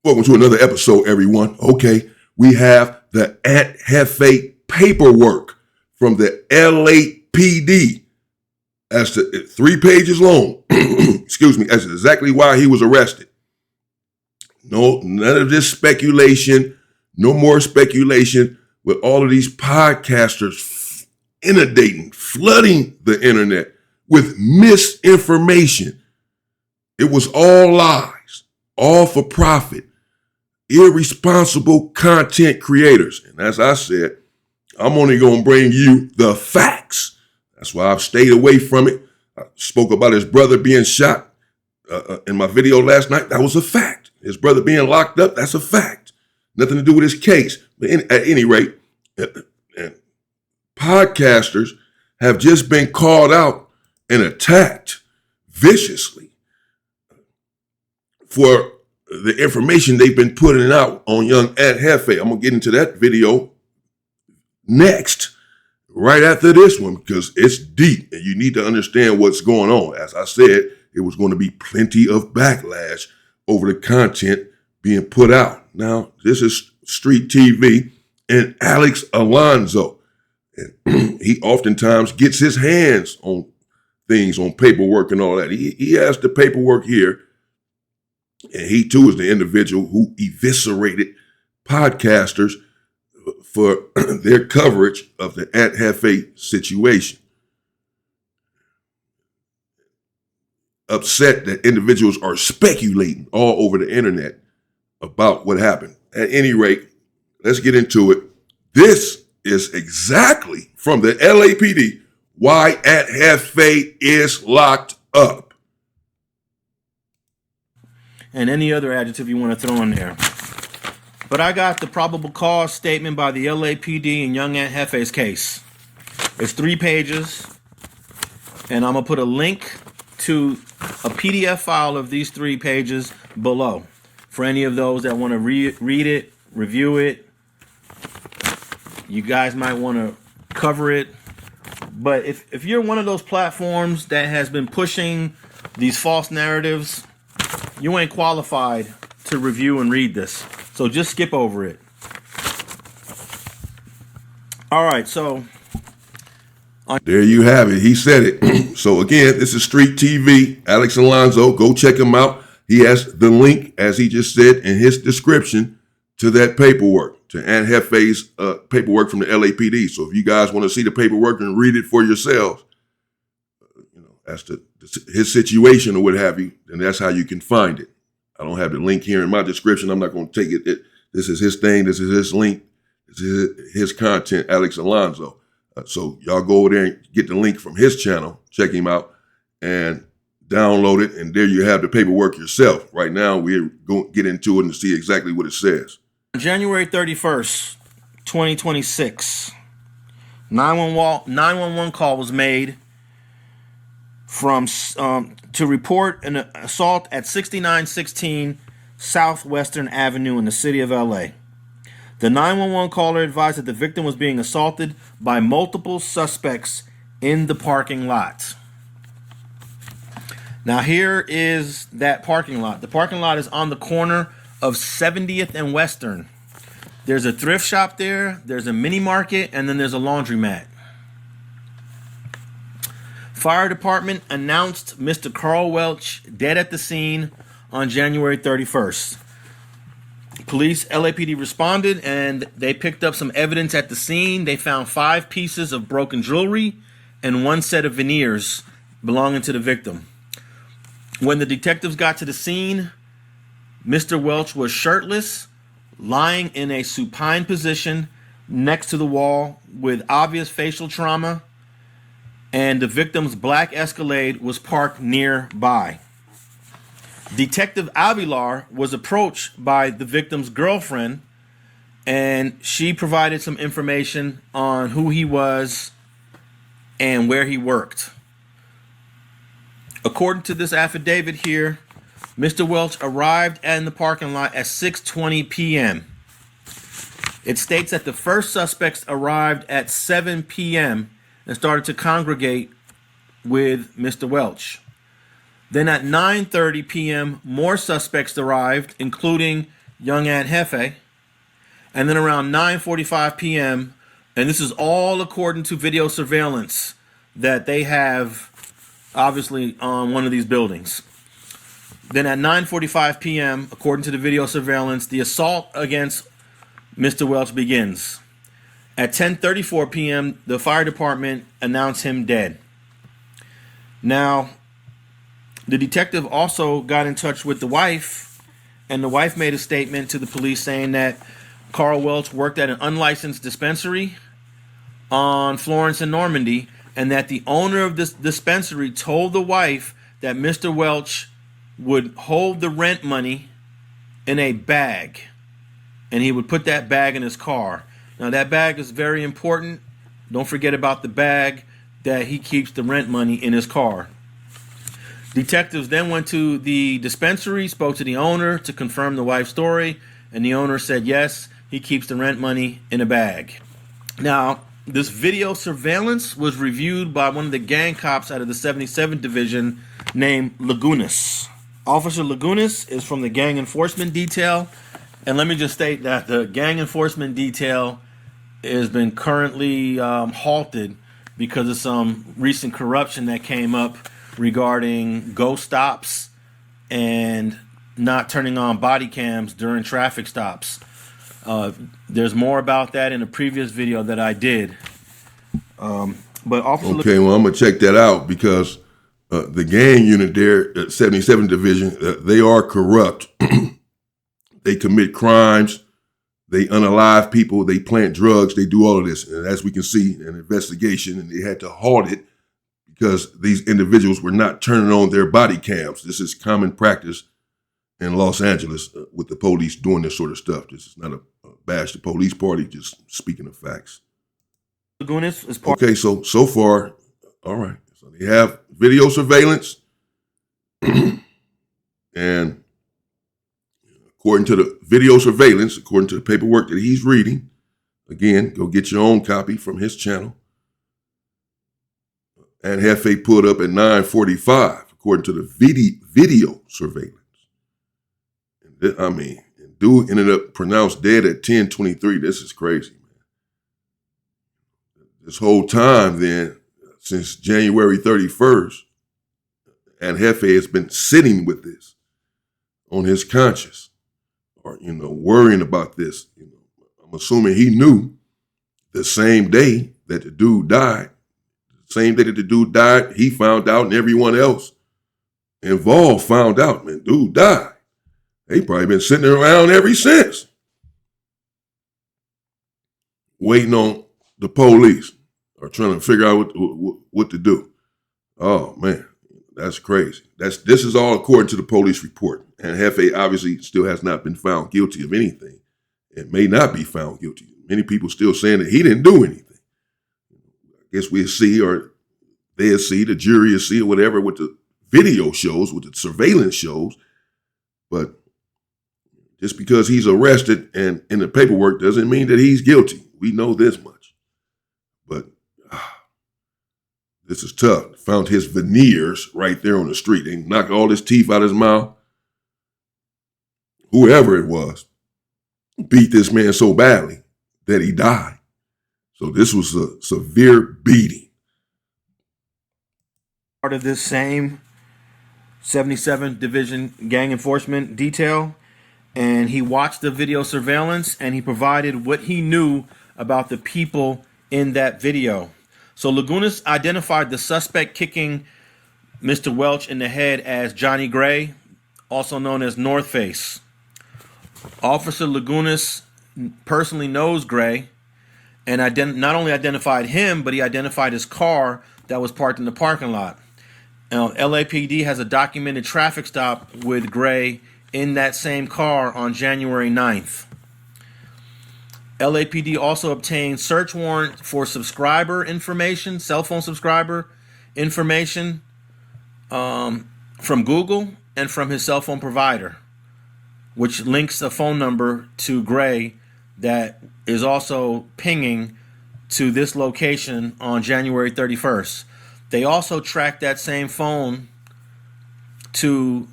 Welcome to another episode, everyone. Okay, we have the Jefe paperwork from the LAPD as to 3 pages long. Excuse me, as to exactly why he was arrested. No, none of this speculation. No more speculation with all of these podcasters inundating, flooding the internet with misinformation. It was all lies, all for profit, irresponsible content creators. And as I said, I'm only going to bring you the facts. That's why I've stayed away from it. I spoke about his brother being shot in my video last night. That was a fact. His brother being locked up, that's a fact. Nothing to do with his case. But at any rate, podcasters have just been called out and attacked viciously for the information they've been putting out on young Jefe. I'm going to get into that video next, right after this one, because it's deep and you need to understand what's going on. As I said, it was going to be plenty of backlash over the content being put out. Now, this is Street TV and Alex Alonso. And he oftentimes gets his hands on things, on paperwork and all that. He has the paperwork here. And he too is the individual who eviscerated podcasters for their coverage of the Jefe situation. Upset that individuals are speculating all over the internet about what happened. At any rate, let's get into it. This is exactly from the LAPD why Jefe is locked up. And any other adjective you want to throw in there. But I got the probable cause statement by the LAPD in young Jefe's case. It's 3 pages, and I'm going to put a link to a PDF file of these 3 pages below for any of those that want to read it, review it. You guys might want to cover it. But if you're one of those platforms that has been pushing these false narratives, you ain't qualified to review and read this. So just skip over it. All right, so there you have it. He said it. So again, this is Street TV. Alex Alonso, go check him out. He has the link, as he just said in his description, to that paperwork, to Aunt Jefe's paperwork from the LAPD. So if you guys want to see the paperwork and read it for yourselves, as to his situation or what have you, then that's how you can find it. I don't have the link here in my description. I'm not going to take it. This is his thing. This is his link. This is his content, Alex Alonso. So y'all go over there and get the link from his channel, check him out, and download it. And there you have the paperwork yourself. Right now, we're going to get into it and see exactly what it says. January 31st, 2026, 911 call was made to report an assault at 6916 Southwestern Avenue in the city of LA. The 911 caller advised that the victim was being assaulted by multiple suspects in the parking lot. Now here is that parking lot. The parking lot is on the corner of 70th and Western. There's a thrift shop there, there's a mini market, and then there's a laundromat. Fire department announced Mr. Carl Welch dead at the scene on January 31st. Police, LAPD responded and they picked up some evidence at the scene. They found 5 pieces of broken jewelry and 1 set of veneers belonging to the victim. When the detectives got to the scene, Mr. Welch was shirtless, lying in a supine position next to the wall with obvious facial trauma, and the victim's black Escalade was parked nearby. Detective Avilar was approached by the victim's girlfriend, and she provided some information on who he was and where he worked. According to this affidavit here, Mr. Welch arrived in the parking lot at 6:20 p.m. It states that the first suspects arrived at 7 p.m. and started to congregate with Mr. Welch. Then at 9:30 p.m., more suspects arrived, including young Aunt Jefe. And then around 9:45 p.m., and this is all according to video surveillance that they have obviously on one of these buildings. Then at 9:45 p.m., according to the video surveillance, the assault against Mr. Welch begins. At 10:34 p.m., the fire department announced him dead. Now, the detective also got in touch with the wife, and the wife made a statement to the police saying that Carl Welch worked at an unlicensed dispensary on Florence and Normandy, and that the owner of this dispensary told the wife that Mr. Welch would hold the rent money in a bag, and he would put that bag in his car. Now, that bag is very important. Don't forget about the bag that he keeps the rent money in his car. Detectives then went to the dispensary, spoke to the owner to confirm the wife's story, and the owner said yes, he keeps the rent money in a bag. Now, this video surveillance was reviewed by one of the gang cops out of the 77th Division named Lagunas. Officer Lagunas is from the gang enforcement detail. And let me just state that the gang enforcement detail has been currently halted because of some recent corruption that came up regarding ghost stops and not turning on body cams during traffic stops. There's more about that in a previous video that I did. But okay, well, I'm gonna check that out because the gang unit there at 77th Division, they are corrupt. They commit crimes. They unalive people. They plant drugs. They do all of this. And as we can see, an investigation, and they had to halt it because these individuals were not turning on their body cams. This is common practice in Los Angeles with the police doing this sort of stuff. This is not a bash the police party, just speaking of facts. Okay, so far, all right. So they have video surveillance, and according to the video surveillance, according to the paperwork that he's reading, again, go get your own copy from his channel. And Jefe pulled up at 9:45, according to the video surveillance. I mean, dude ended up pronounced dead at 10:23. This is crazy, man. This whole time then, since January 31st, and Jefe has been sitting with this on his conscience, or, worrying about this. I'm assuming he knew the same day that the dude died. The same day that the dude died, he found out, and everyone else involved found out, man, dude died. They probably been sitting around ever since, waiting on the police or trying to figure out what to do. Oh man, that's crazy. This is all according to the police report. And Jefe obviously still has not been found guilty of anything. It may not be found guilty. Many people still saying that he didn't do anything. I guess we'll see, or they'll see, the jury will see, or whatever, with the video shows, with the surveillance shows. But just because he's arrested and in the paperwork doesn't mean that he's guilty. We know this much. But this is tough. Found his veneers right there on the street. They knocked all his teeth out of his mouth. Whoever it was beat this man so badly that he died. So this was a severe beating. Part of this same 77th Division gang enforcement detail, and he watched the video surveillance and he provided what he knew about the people in that video. So Lagunas identified the suspect kicking Mr. Welch in the head as Johnny Gray, also known as North Face. Officer Lagunas personally knows Gray and not only identified him, but he identified his car that was parked in the parking lot. Now, LAPD has a documented traffic stop with Gray in that same car on January 9th. LAPD also obtained search warrant for subscriber information, cell phone subscriber information from Google and from his cell phone provider, which links a phone number to Gray that is also pinging to this location on January 31st. They also tracked that same phone to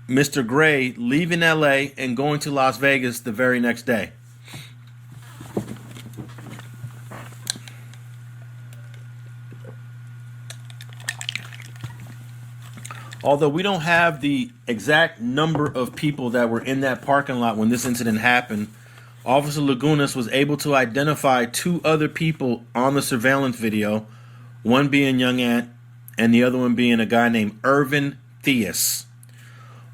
Mr. Gray leaving LA and going to Las Vegas the very next day. Although we don't have the exact number of people that were in that parking lot when this incident happened, Officer Lagunas was able to identify two other people on the surveillance video, one being Young Ant and the other one being a guy named Irvin Theus.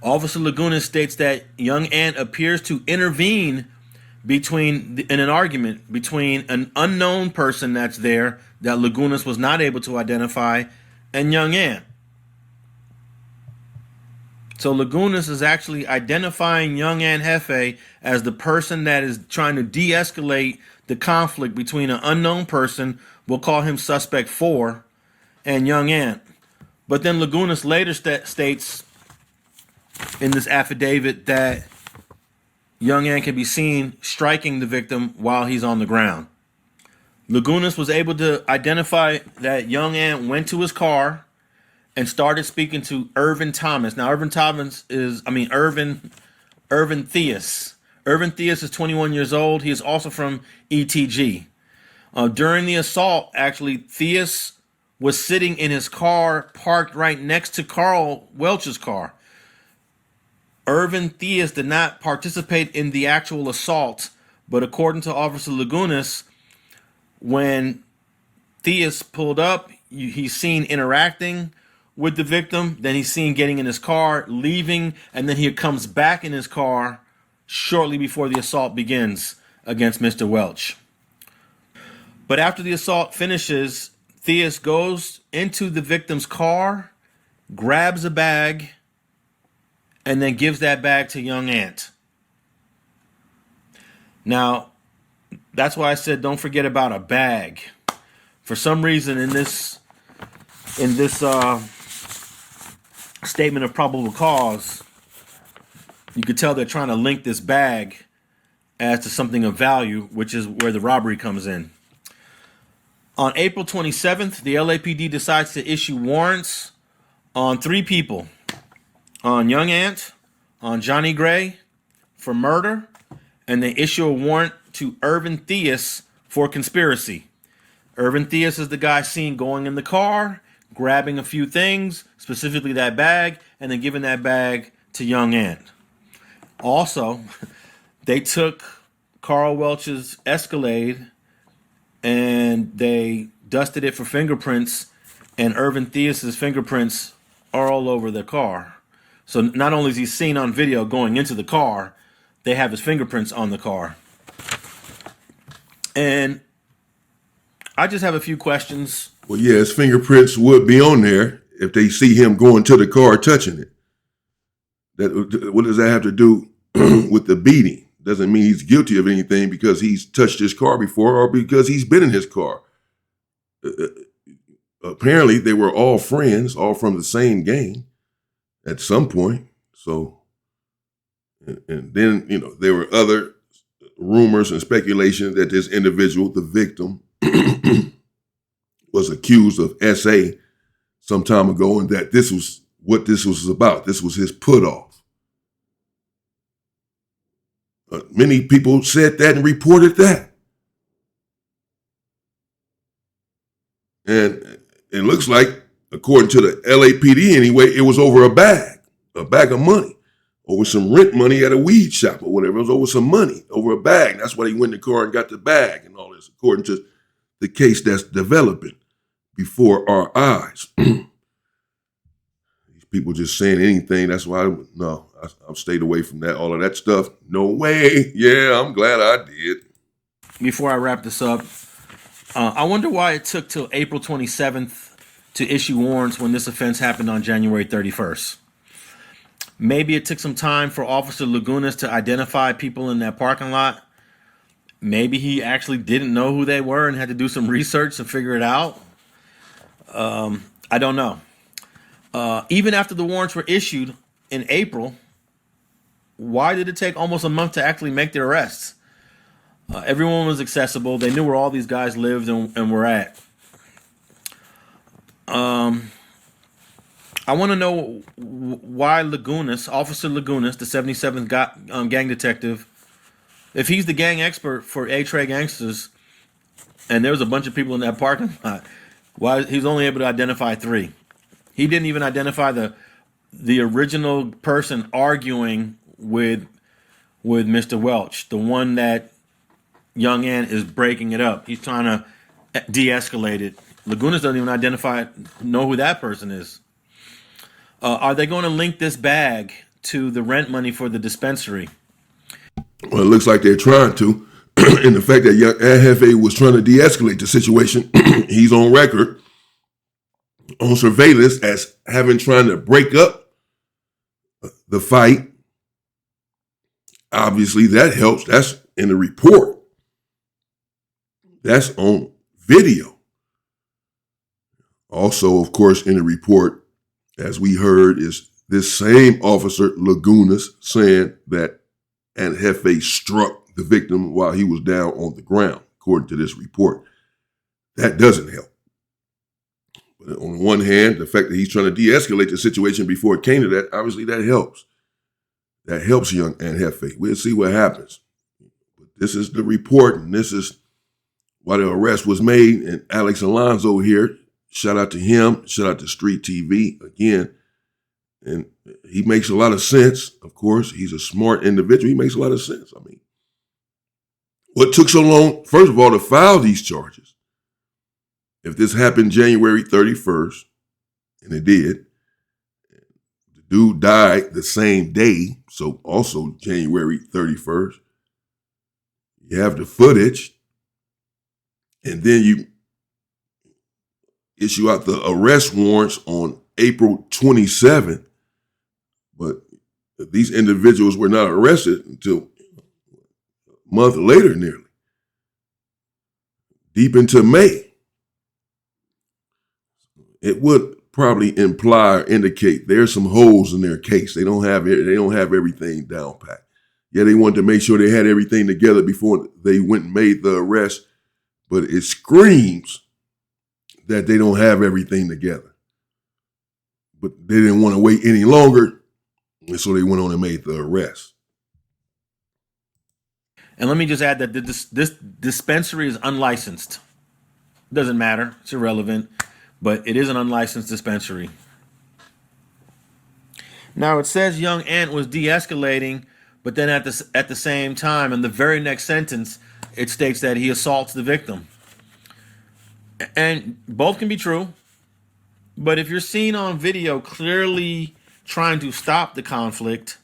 Officer Lagunas states that Young Ant appears to intervene in an argument between an unknown person that's there that Lagunas was not able to identify and Young Ant. So Lagunas is actually identifying Young Ant Jefe as the person that is trying to de-escalate the conflict between an unknown person, we'll call him suspect 4, and Young Ant. But then Lagunas later states in this affidavit that Young Ant can be seen striking the victim while he's on the ground. Lagunas was able to identify that Young Ant went to his car and started speaking to Irvin Thomas. Now, Irvin Theus. Irvin Theus is 21 years old. He is also from ETG. During the assault, actually, Theus was sitting in his car parked right next to Carl Welch's car. Irvin Theus did not participate in the actual assault, but according to Officer Lagunas, when Theus pulled up, he's seen interacting with the victim, then he's seen getting in his car, leaving, and then he comes back in his car shortly before the assault begins against Mr. Welch. But after the assault finishes, Theus goes into the victim's car, grabs a bag, and then gives that bag to Young Ant. Now, that's why I said don't forget about a bag. For some reason in this statement of probable cause, you could tell they're trying to link this bag as to something of value, which is where the robbery comes in. On April 27th, the LAPD decides to issue warrants on 3 people. On Young Ant, on Johnny Gray for murder, and they issue a warrant to Irvin Theus for conspiracy. Irvin Theus is the guy seen going in the car, grabbing a few things, specifically that bag, and then giving that bag to Young Ant. Also, they took Carl Welch's Escalade and they dusted it for fingerprints, and Irvin Theus's fingerprints are all over the car. So not only is he seen on video going into the car, they have his fingerprints on the car. And I just have a few questions. Well, yeah, his fingerprints would be on there if they see him going to the car touching it. What does that have to do with the beating? Doesn't mean he's guilty of anything because he's touched his car before or because he's been in his car. Apparently, they were all friends, all from the same gang at some point. So, and then, there were other rumors and speculation that this individual, the victim, was accused of SA some time ago, and that this was what this was about. This was his put off. Many people said that and reported that. And it looks like, according to the LAPD anyway, it was over a bag of money, over some rent money at a weed shop or whatever. It was over some money, over a bag. That's why he went in the car and got the bag and all this, according to the case that's developing before our eyes. These people just saying anything. That's why I've stayed away from that, all of that stuff. No way. Yeah, I'm glad I did. Before I wrap this up, I wonder why it took till April 27th to issue warrants when this offense happened on January 31st. Maybe it took some time for Officer Lagunas to identify people in that parking lot. Maybe he actually didn't know who they were and had to do some research to figure it out. I don't know. Even after the warrants were issued in April, why did it take almost a month to actually make the arrests? Everyone was accessible. They knew where all these guys lived and were at. I want to know why Lagunas, Officer Lagunas, the 77th gang detective, if he's the gang expert for A-Tray gangsters, and there was a bunch of people in that parking lot, why he's only able to identify 3? He didn't even identify the original person arguing with Mr. Welch, the one that Young Ann is breaking it up. He's trying to de-escalate it. Lagunas doesn't even know who that person is. Are they going to link this bag to the rent money for the dispensary? Well, it looks like they're trying to. And the fact that young Jefe was trying to de-escalate the situation, he's on record on surveillance as having trying to break up the fight. Obviously, that helps. That's in the report. That's on video. Also, of course, in the report, as we heard, is this same officer, Lagunas, saying that and Jefe struck the victim while he was down on the ground, according to this report. That doesn't help. But on the one hand, the fact that he's trying to de-escalate the situation before it came to that, obviously that helps. That helps young and Jefe. We'll see what happens. But this is the report, and this is why the arrest was made. And Alex Alonso here, shout out to him, shout out to Street TV again. And he makes a lot of sense, of course. He's a smart individual. He makes a lot of sense. I mean, what took so long, first of all, to file these charges? If this happened January 31st, and it did, the dude died the same day, so also January 31st. You have the footage, and then you issue out the arrest warrants on April 27th, but these individuals were not arrested until a month later, nearly, deep into May. It would probably imply or indicate there's some holes in their case. They don't have everything down pat. Yeah, they wanted to make sure they had everything together before they went and made the arrest, but it screams that they don't have everything together. But they didn't want to wait any longer, and so they went on and made the arrest. And let me just add that this dispensary is unlicensed. Doesn't matter. It's irrelevant. But it is an unlicensed dispensary. Now, it says young Ant was de-escalating, but then at the same time, in the very next sentence, it states that he assaults the victim. And both can be true. But if you're seen on video clearly trying to stop the conflict,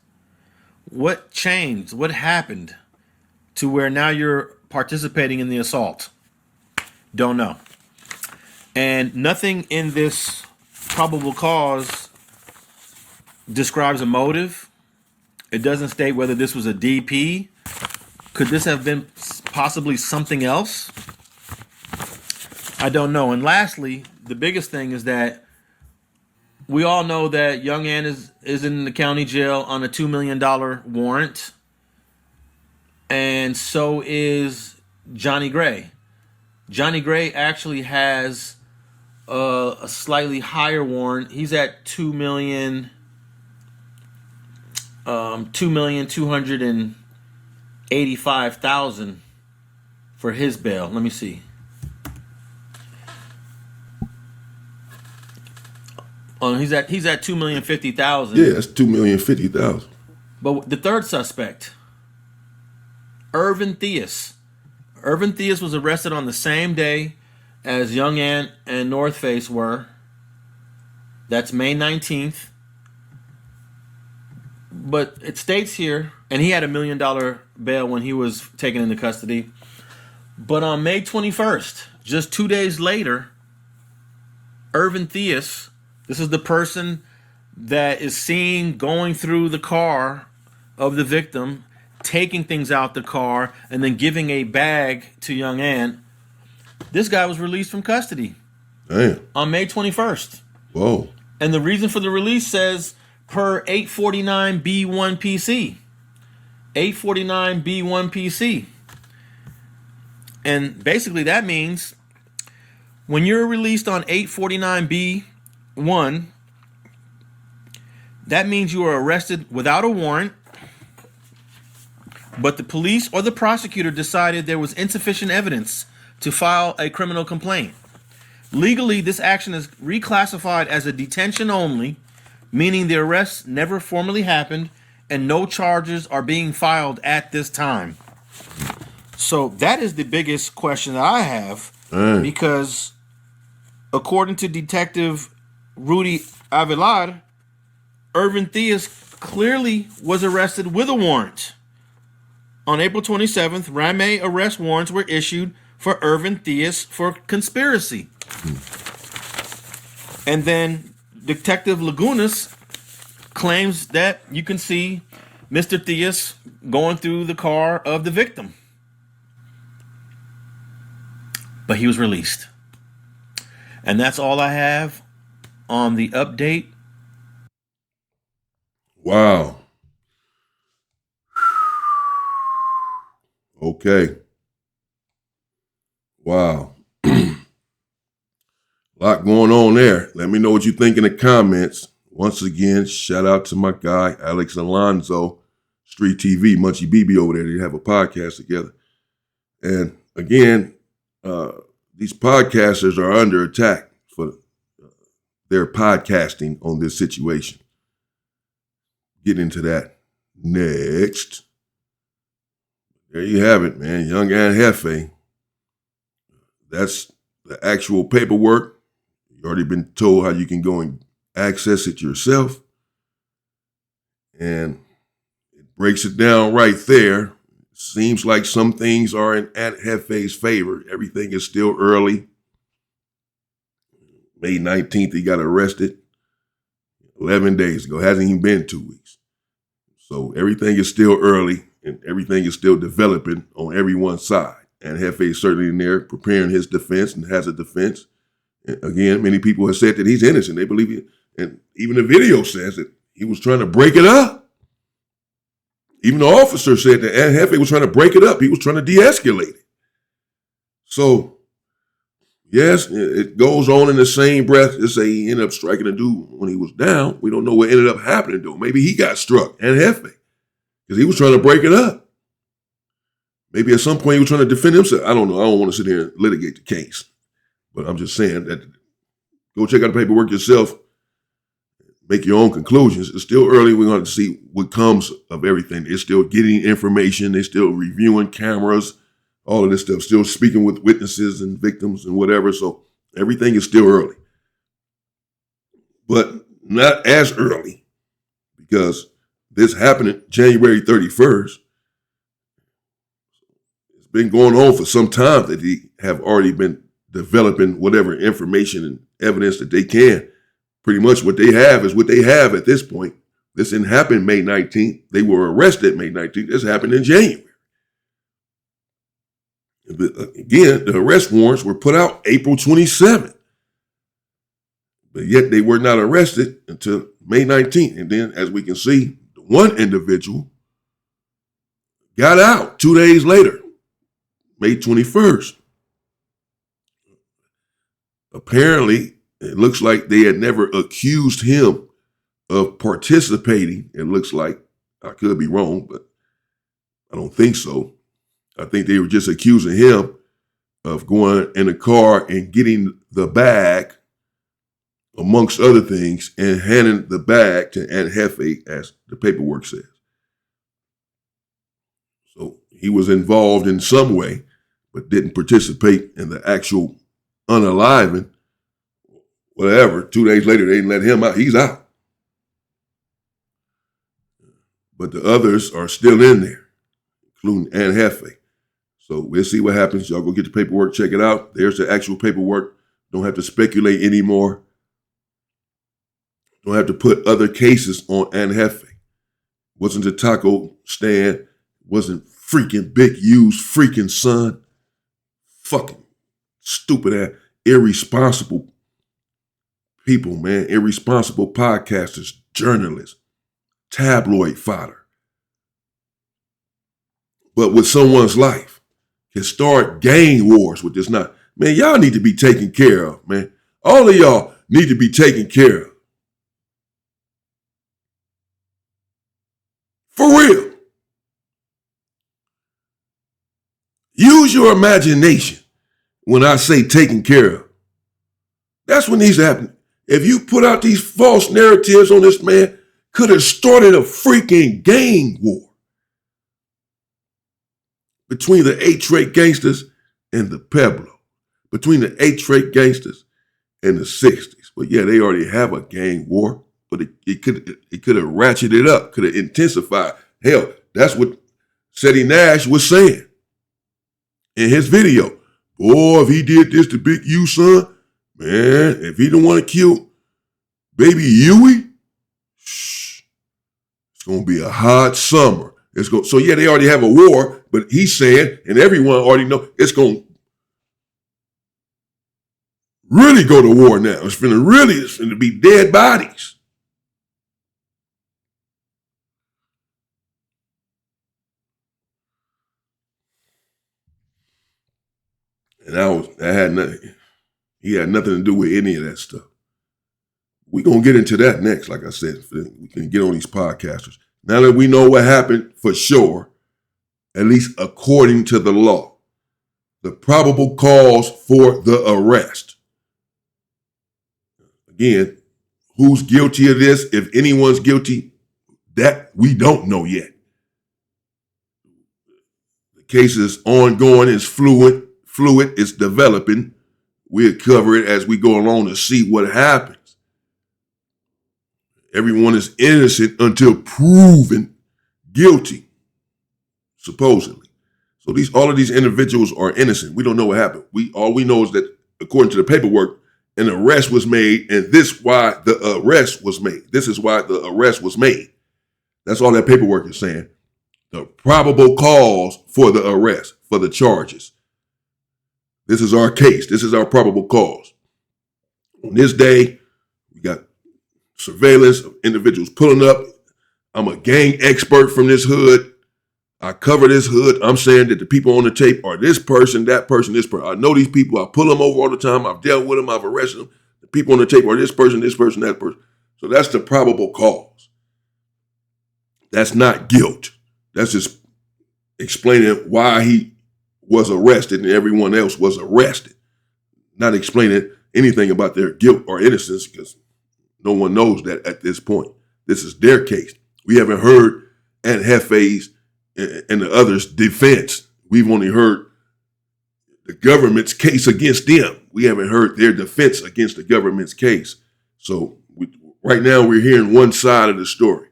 what changed? What happened to where now you're participating in the assault? Don't know. And nothing in this probable cause describes a motive. It doesn't state whether this was a DP. Could this have been possibly something else? I don't know. And lastly, the biggest thing is that we all know that young Ann is in the county jail on a $2 million warrant. And so is Johnny Gray. Johnny Gray actually has a slightly higher warrant. He's at $2,285,000 for his bail. Let me see. He's at $2,050,000. Yeah, that's $2,050,000. But the third suspect, Irvin Theus. Irvin Theus was arrested on the same day as Young Ant and North Face were. That's May 19th. But it states here, and he had $1 million bail when he was taken into custody. But on May 21st, just 2 days later, Irvin Theus, this is the person that is seen going through the car of the victim, taking things out the car, and then giving a bag to Young Ant. This guy was released from custody. Damn. On May 21st. Whoa. And the reason for the release says per 849B1PC. 849B1PC. And basically that means when you're released on 849B1, that means you are arrested without a warrant, but the police or the prosecutor decided there was insufficient evidence to file a criminal complaint. Legally, this action is reclassified as a detention only, meaning the arrest never formally happened and no charges are being filed at this time. So that is the biggest question that I have, because according to Detective Rudy Avilar, Irvin Theus clearly was arrested with a warrant. On April 27th, Ramey arrest warrants were issued for Irvin Theus for conspiracy. And then Detective Lagunas claims that you can see Mr. Theus going through the car of the victim. But he was released. And that's all I have on the update. Wow. Okay. Wow. A lot going on there. Let me know what you think in the comments. Once again, shout out to my guy, Alex Alonzo, Street TV, Munchie BB over there. They have a podcast together. And again, these podcasters are under attack for their podcasting on this situation. Get into that next. There you have it, man. Young and Jefe. That's the actual paperwork. You've already been told how you can go and access it yourself. And it breaks it down right there. Seems like some things are in Aunt Jefe's favor. Everything is still early. May 19th, he got arrested 11 days ago. Hasn't even been 2 weeks. So everything is still early and everything is still developing on everyone's side. And Jefe is certainly in there preparing his defense and has a defense. And again, many people have said that he's innocent. They believe it. And even the video says that he was trying to break it up. Even the officer said that Aunt Jefe was trying to break it up. He was trying to de-escalate it. So, yes, it goes on in the same breath to say he ended up striking a dude when he was down. We don't know what ended up happening, though. Maybe he got struck, Aunt Jefe, because he was trying to break it up. Maybe at some point he was trying to defend himself. I don't know. I don't want to sit here and litigate the case. But I'm just saying that go check out the paperwork yourself. Make your own conclusions. It's still early. We're going to see what comes of everything. They're still getting information. They're still reviewing cameras, all of this stuff, still speaking with witnesses and victims and whatever. So everything is still early. But not as early, because this happened January 31st. It's been going on for some time that they have already been developing whatever information and evidence that they can. Pretty much what they have is what they have at this point. This didn't happen May 19th. They were arrested May 19th. This happened in January. Again, the arrest warrants were put out April 27th. But yet they were not arrested until May 19th. And then, as we can see, one individual got out 2 days later, May 21st. Apparently, it looks like they had never accused him of participating. It looks like, I could be wrong, but I don't think so. I think they were just accusing him of going in a car and getting the bag, amongst other things, and handing the bag to Aunt Jefe, as the paperwork says. So he was involved in some way, but didn't participate in the actual unaliving. Whatever, 2 days later, they didn't let him out. He's out. But the others are still in there, including Aunt Jefe. So we'll see what happens. Y'all go get the paperwork, check it out. There's the actual paperwork. Don't have to speculate anymore. Don't have to put other cases on Aunt Jefe. Wasn't the taco stand. Wasn't freaking Big U's freaking son. Fucking stupid ass, irresponsible people, man. Irresponsible podcasters, journalists, tabloid fodder. But with someone's life, can start gang wars with this. Not, man, y'all need to be taken care of, man. All of y'all need to be taken care of. Use your imagination when I say taken care of. That's what needs to happen. If you put out these false narratives on this man, could have started a freaking gang war between the 8-Tray gangsters and the Pueblo, between the 8-Tray gangsters and the 60s. But yeah, they already have a gang war, but it could have ratcheted up, could have intensified. Hell, that's what Seti Nash was saying in his video. Boy, if he did this to Big U, son, man, if he don't want to kill baby Huey, it's going to be a hot summer. So yeah, they already have a war, but he's saying, and everyone already know, it's going to really go to war now. It's going to be dead bodies. And he had nothing to do with any of that stuff. We're going to get into that next, like I said. We can get on these podcasters. Now that we know what happened for sure, at least according to the law, the probable cause for the arrest. Again, who's guilty of this, if anyone's guilty, that we don't know yet. The case is ongoing, it's fluid, it's developing. We'll cover it as we go along to see what happens. Everyone is innocent until proven guilty, supposedly. So all of these individuals are innocent. We don't know what happened. All we know is that according to the paperwork, an arrest was made, and this is why the arrest was made. This is why the arrest was made. That's all that paperwork is saying. The probable cause for the arrest, for the charges. This is our case. This is our probable cause. On this day, we got surveillance of individuals pulling up. I'm a gang expert from this hood. I cover this hood. I'm saying that the people on the tape are this person, that person, this person. I know these people. I pull them over all the time. I've dealt with them. I've arrested them. The people on the tape are this person, that person. So that's the probable cause. That's not guilt. That's just explaining why he was arrested and everyone else was arrested. Not explaining anything about their guilt or innocence, because no one knows that at this point. This is their case. We haven't heard Aunt Jefe's and the others' defense. We've only heard the government's case against them. We haven't heard their defense against the government's case. So right now we're hearing one side of the story.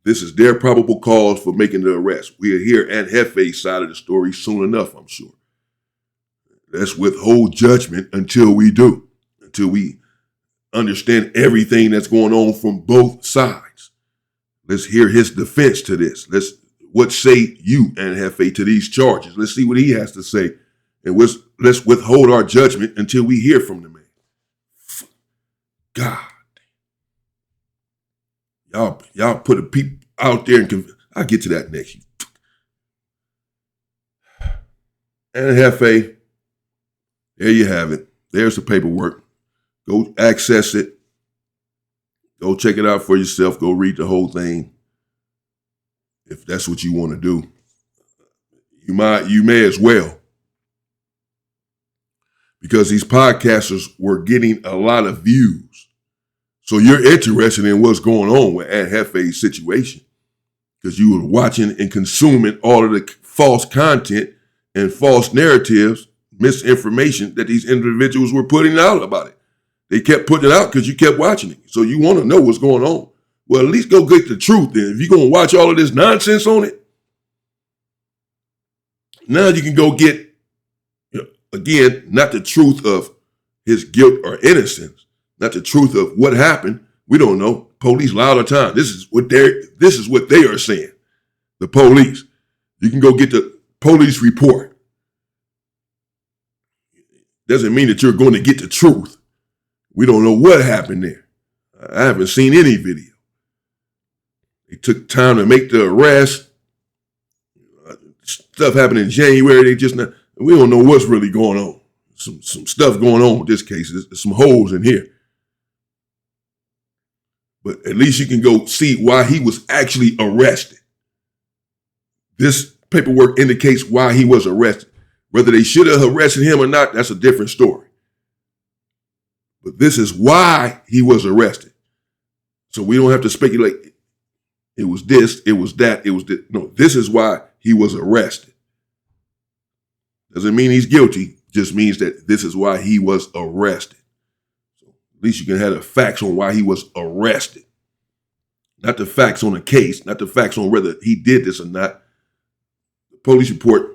This is their probable cause for making the arrest. We'll hear Aunt Jefe's side of the story soon enough, I'm sure. Let's withhold judgment until we do, until we understand everything that's going on from both sides. Let's hear his defense to this. What say you, Aunt Jefe, to these charges? Let's see what he has to say. And let's withhold our judgment until we hear from the man. God. Y'all put a people out there and I'll get to that next. Aunt Jefe, there you have it. There's the paperwork. Go access it. Go check it out for yourself. Go read the whole thing. If that's what you want to do. You may as well. Because these podcasters were getting a lot of views. So you're interested in what's going on with Aunt Jefe's situation. Because you were watching and consuming all of the false content and false narratives, misinformation that these individuals were putting out about it. They kept putting it out because you kept watching it. So you want to know what's going on. Well, at least go get the truth then. If you're going to watch all of this nonsense on it, now you can go get, again, not the truth of his guilt or innocence, not the truth of what happened. We don't know. Police lie all the time. This is what they are saying. The police. You can go get the police report. Doesn't mean that you're going to get the truth. We don't know what happened there. I haven't seen any video. They took time to make the arrest. Stuff happened in January. We don't know what's really going on. Some stuff going on with this case. There's some holes in here. But at least you can go see why he was actually arrested. This paperwork indicates why he was arrested. Whether they should have arrested him or not, that's a different story. But this is why he was arrested. So we don't have to speculate. It was this, it was that, it was this. No, this is why he was arrested. Doesn't mean he's guilty, just means that this is why he was arrested. So at least you can have the facts on why he was arrested. Not the facts on the case, not the facts on whether he did this or not. The police report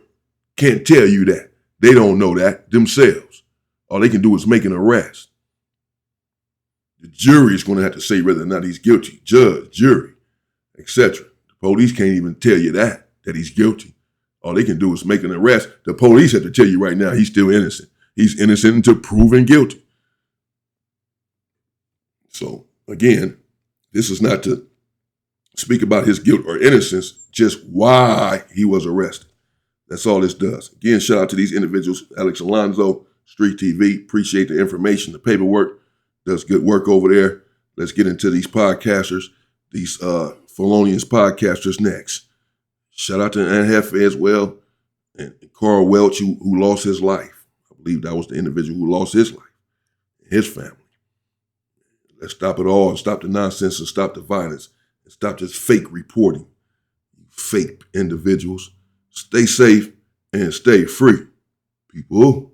can't tell you that. They don't know that themselves. All they can do is make an arrest. The jury is going to have to say whether or not he's guilty. Judge, jury, etc. The police can't even tell you that he's guilty. All they can do is make an arrest. The police have to tell you right now he's still innocent. He's innocent until proven guilty. So, again, this is not to speak about his guilt or innocence, just why he was arrested. That's all this does. Again, shout out to these individuals. Alex Alonzo, Street TV. Appreciate the information, the paperwork. Does good work over there. Let's get into these podcasters, these felonious podcasters next. Shout out to Jefe as well, and Carl Welch, who lost his life. I believe that was the individual who lost his life, his family. Let's stop it all and stop the nonsense and stop the violence and stop this fake reporting. Fake individuals. Stay safe and stay free, people.